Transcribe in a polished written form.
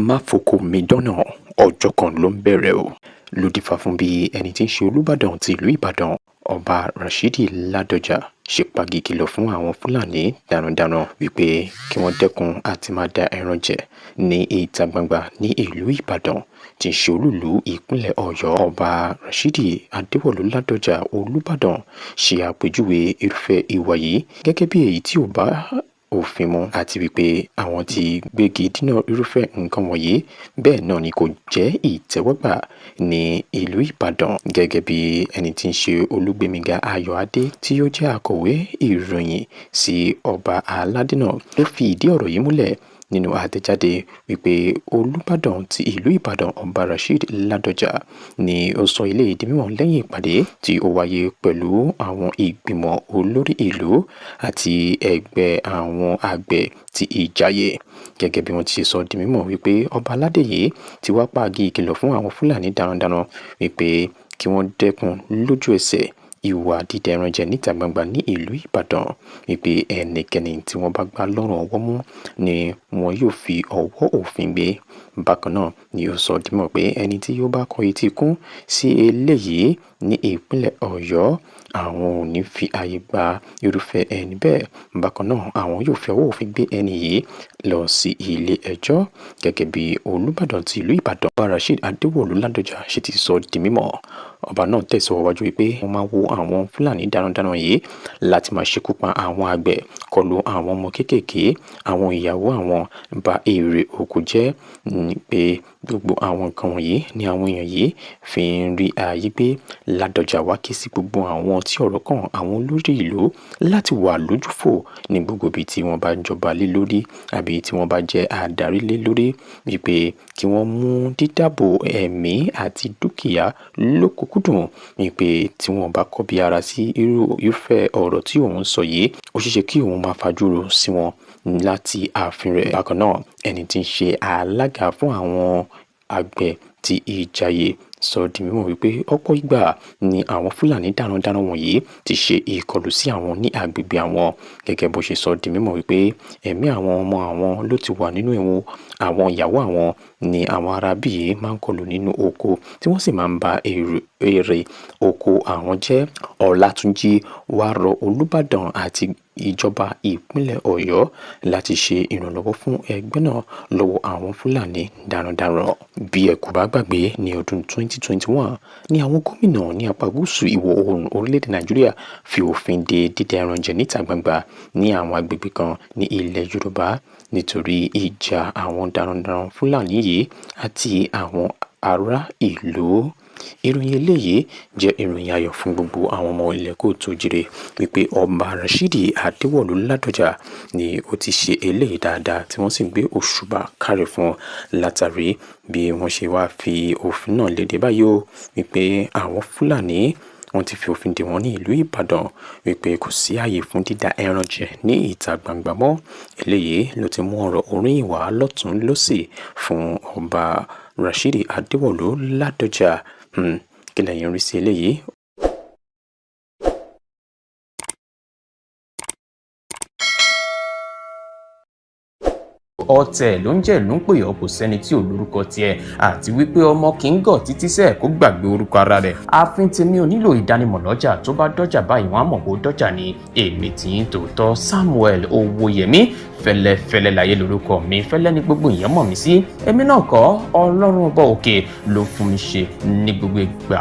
má foko mi dọ́nà ọjọ́ kan ló ń bẹ̀rẹ̀ o ló dífá fún bí ẹni tí ń ṣe Olúbàdàn ti ìlú Ìbàdàn Ọba Rashidi Ládọjà ṣe pagi kìlọ̀ fún àwọn Fúlàní darandaran wípé kí wọ́n dẹ́kun àti máa da ẹran jẹ ní ìta gbangba ní ìlú Ìbàdàn tí ń ṣe olúìlú ìpínlẹ̀ Ọ̀yọ́. Ọba Rashidi Adéwọ̀lú Ládọjà Olúbàdàn ṣe àpèjúwe irúfẹ́ ìwà yìí gẹ́gẹ́ bí èyí tí ò bá òfin mu àti wípé àwọn tí gbégi dínà irúfẹ́ nǹkan wọ̀nyí bẹ́ẹ̀ náà ni kò jẹ́ ìtẹ́wọ́gbà ní ìlú Ìbàdàn. Gẹ́gẹ́ bí ẹni tí ń ṣe Olúgbémiga Ayọ̀adé tí ó jẹ́ akọ̀wé ìròyìn sí ọba aládé náà ló fi ìdí ọ̀rọ̀ yìí múlẹ̀ nínú àtẹ̀jáde wípé Olúbàdàn ti ìlú Ìbàdàn Ọba Rashid Ládọjà ni ó sọ eléyìí di mímọ̀ lẹ́yìn ìpàdé tí ó wáyé pẹ̀lú àwọn ìgbìmọ̀ olórí ìlú àti ẹgbẹ́ àwọn àgbẹ̀ ti Ìjàyè. Gẹ́gẹ́ bí wọ́n ti ṣe sọ di mímọ̀ wípé ọba aládé yìí ti wá pàgì ìkìlọ̀ fún àwọn Fúlàní darandaran wípé kí wọ́n dẹ́kun lójú ẹsẹ̀ ìwà dídẹ ẹran jẹ níta gbangba ní ìlú Ìbàdàn wípé ẹnikẹ́ni tí wọ́n bá gbá lọ́rùn ọwọ́ mú ni wọn yóò fi ọwọ́ òfin gbé. Bákan náà ni ó sọ dímọ̀ pé ẹni tí yóò bá kọ etí ikún sí eléyìí ní ìpínlẹ̀ Ọ̀yọ́ àwọn ò ní fi àyè gba irúfẹ́ ẹni bẹ́ẹ̀. Bákan náà àwọn yóò fi ọwọ́ òfin gbé ẹni yìí lọ sí ilé ẹjọ́. Gẹ́gẹ́ bí Olúbàdàn ti ìlú Ìbàdàn Ọba Rashid Adéwọ̀lú Ládọjà ṣe ti sọ di mímọ̀, ọba náà tẹ̀síwájú wípé wọ́n máa wo àwọn Fúlàní darandaran yìí láti máa ṣekú pa àwọn àgbẹ̀, kọlu àwọn ọmọ kéékèèké, àwọn ìyàwó àwọn, ba èrè oko jẹ́, pé gbogbo àwọn nǹkan wọ̀nyí ni àwọn èèyàn yìí fi ń rí ààyè gbé. Ládọjà wá ké sí gbogbo àwọn tí ọ̀rọ̀ kàn, àwọn olórí ìlú láti wà lójúfò ní gbogbo ibi tí wọ́n bá ń jọba lé lórí àbí tí wọ́n bá jẹ́ adarí lé lórí wípé kí wọ́n mú dídáàbò ẹ̀mí àti dúkìá lókùnkúndùn wípé tí wọ́n bá kọbi ara sí irúfẹ́ ọ̀rọ̀ tí òun sọ yìí ó ṣeéṣe kí òun máa fajúro sí wọn láti ààfin rẹ̀. Bákan náà ẹni tí ń ṣe alága fún àwọn àgbẹ̀ ti Ìjàyè sọ di mímọ̀ wípé ọ̀pọ̀ ìgbà ni àwọn Fúlàní darandaran wọ̀nyí ti ṣe ìkọlù sí àwọn ní agbègbè àwọn. Gẹ́gẹ́ bó ṣe sọ di mímọ̀ wípé ẹ̀mí àwọn ọmọ àwọn ló ti wà nínú ewu. Àwọn ìyàwó àwọn ni àwọn arábí yìí máa ń kọlù nínú oko tí wọ́n sì máa ń ba èrè oko àwọn jẹ́. Ọlátúnjí wá rọ Olúbàdàn àti ìjọba ìpínlẹ̀ Ọ̀yọ́ láti ṣe ìrànlọ́wọ́ fún ẹgbẹ́ náà lọ́wọ́ àwọn Fúlàní darandaran. Bí ẹ kò bá gbàgbé ní ọdún 2021 ni àwọn gómìnà ní apá gúúsù ìwọ̀ oòrùn orílẹ̀-èdè Nàìjíríà fi òfin de dídẹ ẹran jẹ níta gbangba ní àwọn agbègbè kan ní ilẹ̀ Yorùbá nítorí ìjà àwọn darandaran Fúlàní yìí àti àwọn ará ìlú. Ìròyìn eléyìí jẹ́ ìròyìn ayọ̀ fún gbogbo àwọn ọmọ ilẹ̀ Kóòtù Òjìrè wípé Ọba Rashidi Adéwọ̀lú Ládọjà ni ó ti ṣe eléyìí dáadáa tí wọ́n sì gbé òṣùbà káre fún látàrí bí wọ́n ṣe wá fi òfin náà léde báyìí ó wípé àwọn Fúlàní wọ́n ti fi òfin dè wọ́n ní ìlú Ìbàdàn wípé kò sí ààyè fún dídá ẹran jẹ ní ìta gbangba mọ́. Eléyìí ló ti mú ọ̀rọ̀ oríyìn wá lọ́tùn lósì fún Ọba Rashidi Adéwọ̀lú Ládọjà. Kí lẹ̀yin rí sí eléyìí? Ọ̀tẹ̀ ló ń jẹ́ ló ń pè ọ́, kò sẹ́ni tí ò lórúkọ tiẹ̀, àti wípé ọmọ kì í gọ̀ títí sẹ́ẹ̀ kó gbàgbé orúkọ ara rẹ̀. Ààfin tèmi ò nílò ìdánimọ̀ lọ́jà, tó bá dọ́jà báyìí wọ́n á mọ̀ pé ó dọ́jà ni. Èmi tí ń tòótọ́ Samuel Owóyẹmí, Fẹ́lẹ́fẹ́lẹ́ láyé lórúkọ mi, Fẹ́lẹ́ ní gbogbo èèyàn mọ̀ mí sí. Èmi náà kọ́, Ọlọ́run ọba òkè ló fún mi ṣe ní gbogbo ìgbà.